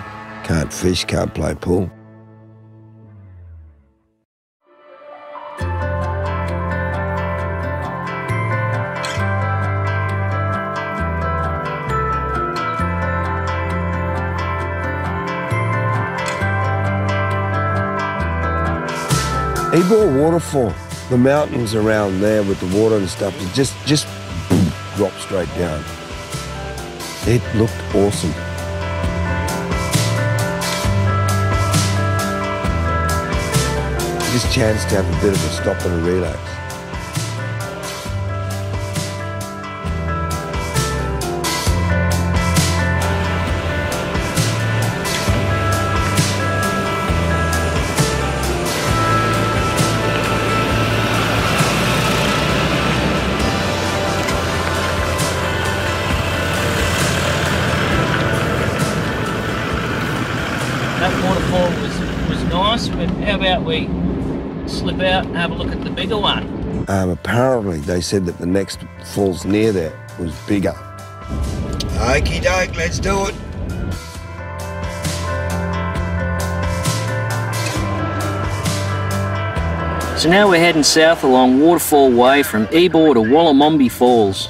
Can't fish, can't play pool. Ebor waterfall, the mountains around there with the water and stuff, it just dropped straight down. It looked awesome. Just chance to have a bit of a stop and a relax. That waterfall was nice, but how about we slip out and have a look at the bigger one? Apparently they said that the next falls near there was bigger. Okie doke, let's do it. So now we're heading south along Waterfall Way from Ebor to Wallamombi Falls.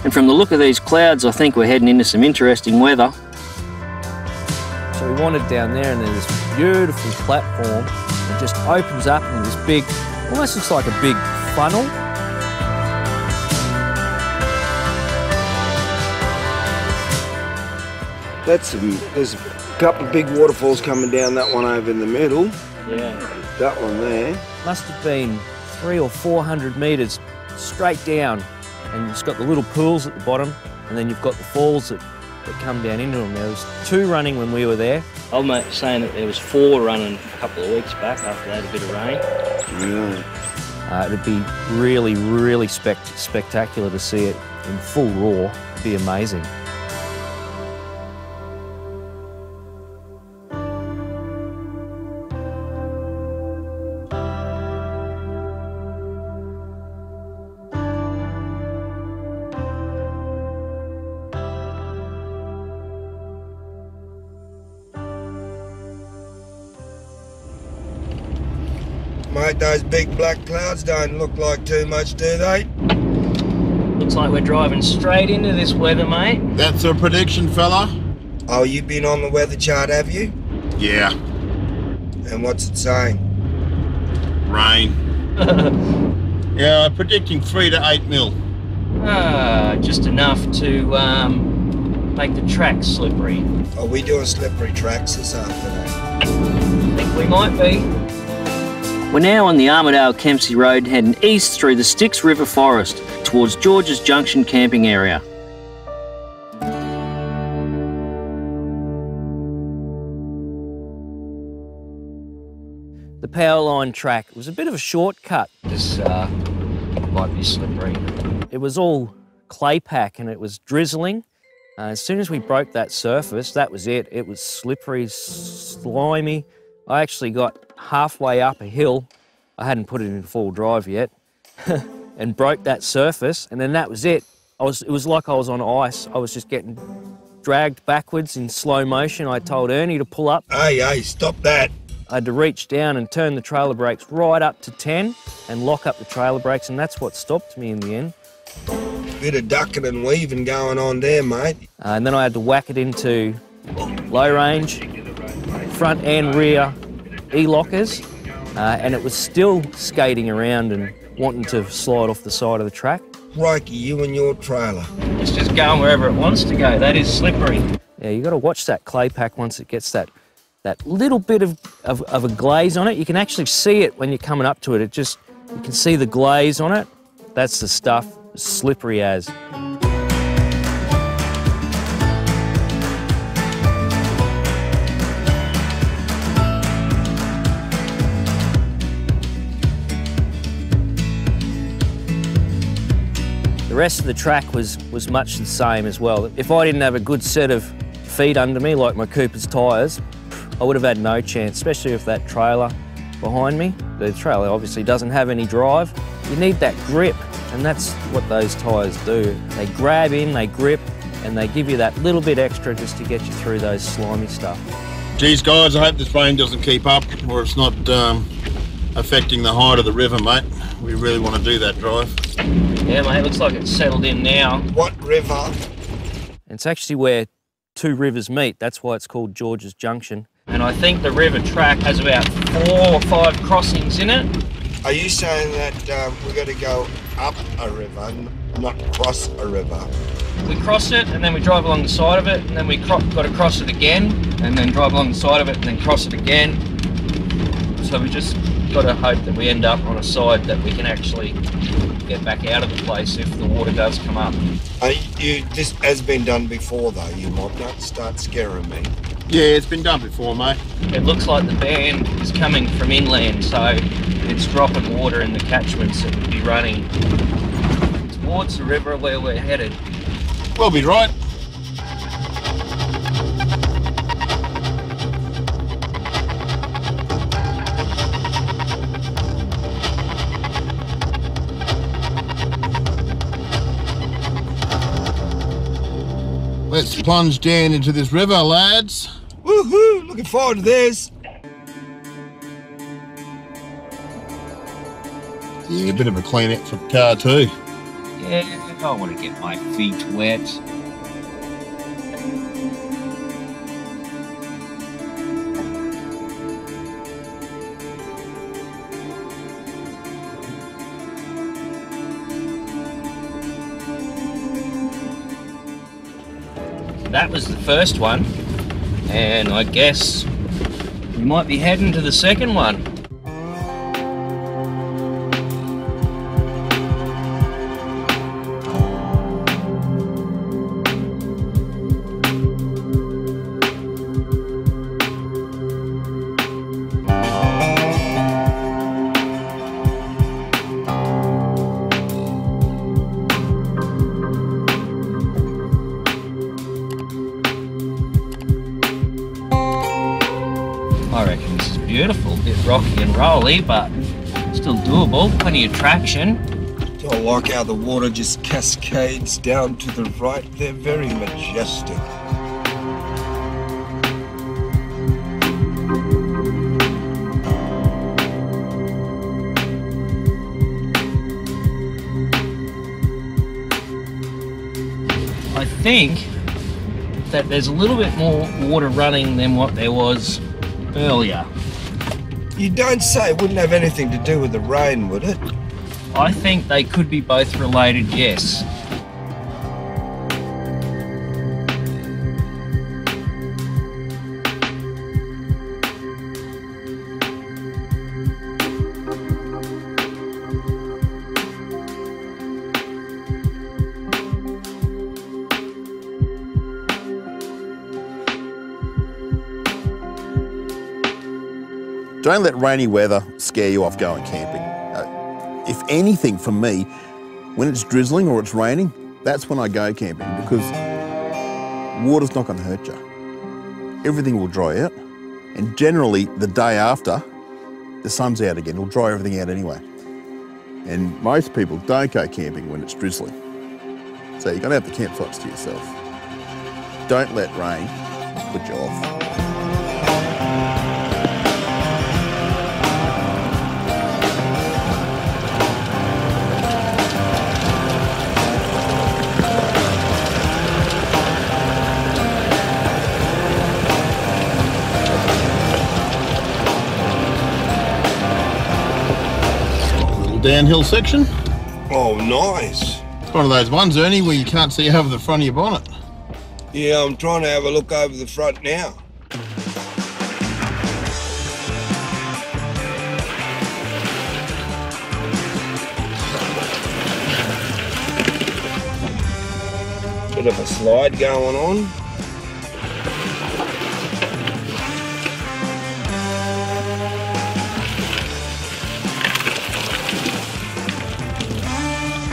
And from the look of these clouds, I think we're heading into some interesting weather. So we wandered down there and there's this beautiful platform that just opens up into this big, almost looks like a big funnel. There's a couple of big waterfalls coming down, that one over in the middle. Yeah. That one there. Must have been 300 or 400 metres straight down, and it's got the little pools at the bottom, and then you've got the falls that come down into them. There was 2 running when we were there. I'm saying that there was 4 running a couple of weeks back after they had a bit of rain. Really? It'd be really, really spectacular to see it in full roar. It'd be amazing. Mate, those big black clouds don't look like too much, do they? Looks like we're driving straight into this weather, mate. That's a prediction, fella. Oh, you've been on the weather chart, have you? Yeah. And what's it saying? Rain. Yeah, predicting 3 to 8 mil. Just enough to make the track slippery. Are we doing slippery tracks this afternoon? I think we might be. We're now on the Armidale-Kempsey Road heading east through the Styx River Forest towards George's Junction camping area. The Powerline track was a bit of a shortcut. This might be slippery. It was all clay pack and it was drizzling. As soon as we broke that surface, that was it. It was slippery, slimy. I actually got halfway up a hill, I hadn't put it in full drive yet, and broke that surface, and then that was it. It was like I was on ice. I was just getting dragged backwards in slow motion. I told Ernie to pull up. Hey, stop that. I had to reach down and turn the trailer brakes right up to 10 and lock up the trailer brakes, and that's what stopped me in the end. Bit of ducking and weaving going on there, mate. And then I had to whack it into LowRange, front and rear e-lockers, and it was still skating around and wanting to slide off the side of the track. Crikey, you and your trailer. It's just going wherever it wants to go. That is slippery. Yeah, you got to watch that clay pack once it gets that little bit of a glaze on it. You can actually see it when you're coming up to it. You can see the glaze on it. That's the stuff, slippery as. The rest of the track was much the same as well. If I didn't have a good set of feet under me, like my Cooper's tyres, I would have had no chance, especially with that trailer behind me. The trailer obviously doesn't have any drive. You need that grip, and that's what those tyres do. They grab in, they grip, and they give you that little bit extra just to get you through those slimy stuff. Geez guys, I hope this rain doesn't keep up or it's not affecting the height of the river, mate. We really want to do that drive. Yeah, mate, looks like it's settled in now. What river? It's actually where two rivers meet. That's why it's called George's Junction. And I think the river track has about 4 or 5 crossings in it. Are you saying that we've got to go up a river, not cross a river? We cross it and then we drive along the side of it, and then we got to cross it again, and then drive along the side of it and then cross it again. So we just got to hope that we end up on a side that we can actually get back out of the place if the water does come up. This has been done before though, you might not start scaring me. Yeah, it's been done before, mate. It looks like the band is coming from inland, so it's dropping water in the catchments that would be running towards the river where we're headed. We'll be right. Let's plunge down into this river, lads. Woohoo! Looking forward to this. Yeah, a bit of a clean out for the car too. Yeah, I don't want to get my feet wet. That was the first one, and I guess we might be heading to the second one. I reckon this is beautiful, a bit rocky and rolly, but still doable, plenty of traction. I like how the water just cascades down to the right. They're very majestic. I think that there's a little bit more water running than what there was earlier. You don't say. It wouldn't have anything to do with the rain, would it? I think they could be both related, yes. Don't let rainy weather scare you off going camping. If anything, for me, when it's drizzling or it's raining, that's when I go camping, because water's not going to hurt you. Everything will dry out, and generally the day after, the sun's out again. It'll dry everything out anyway. And most people don't go camping when it's drizzling. So you're going to have the campsites to yourself. Don't let rain put you off. Downhill section. Oh, nice. It's one of those ones, Ernie, where you can't see over the front of your bonnet. Yeah, I'm trying to have a look over the front now. Bit of a slide going on.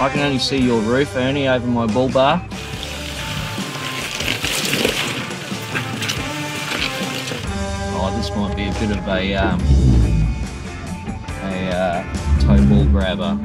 I can only see your roof, Ernie, over my bull bar. Oh, this might be a bit of a toe ball grabber.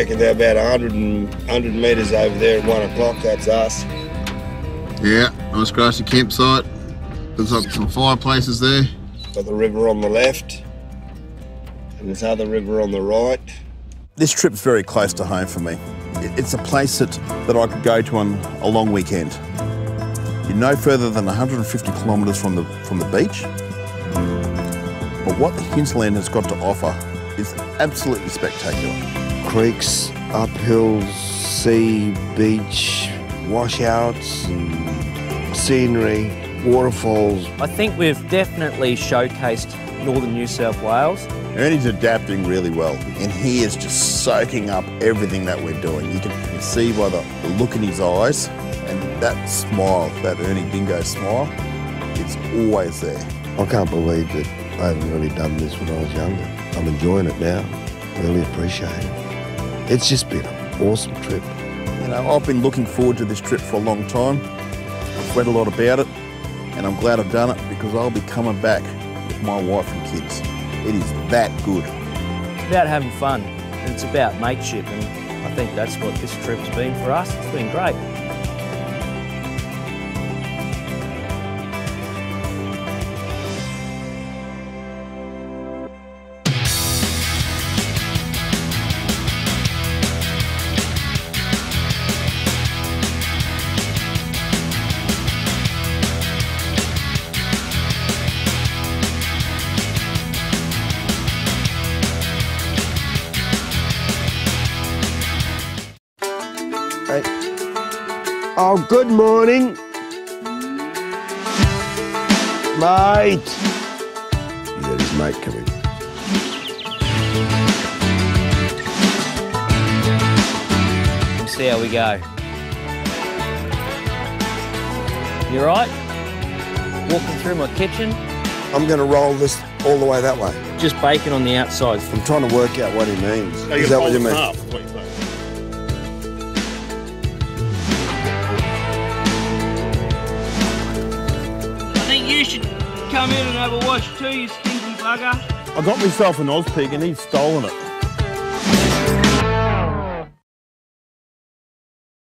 reckon they're about 100 metres over there at 1 o'clock. That's us. Yeah, nice grassy campsite. Looks like some fireplaces there. Got the river on the left and this other river on the right. This trip's very close to home for me. It's a place that I could go to on a long weekend. You're no further than 150 kilometres from the beach. But what the hinterland has got to offer is absolutely spectacular. Creeks, uphills, sea, beach, washouts, and scenery, waterfalls. I think we've definitely showcased northern New South Wales. Ernie's adapting really well, and he is just soaking up everything that we're doing. You can see by the look in his eyes, and that smile, that Ernie Dingo smile, it's always there. I can't believe that I haven't really done this when I was younger. I'm enjoying it now, really appreciate it. It's just been an awesome trip. You know, I've been looking forward to this trip for a long time. I've read a lot about it, and I'm glad I've done it because I'll be coming back with my wife and kids. It is that good. It's about having fun, and it's about mateship, and I think that's what this trip's been for us. It's been great. Oh, good morning, mate. Yeah, there's mate coming. Let's see how we go. You all right? Walking through my kitchen. I'm going to roll this all the way that way. Just bacon on the outside. I'm trying to work out what he means. Is that what you mean? You should come in and have a wash too, you stinky bugger. I got myself an Oz pig and he's stolen it.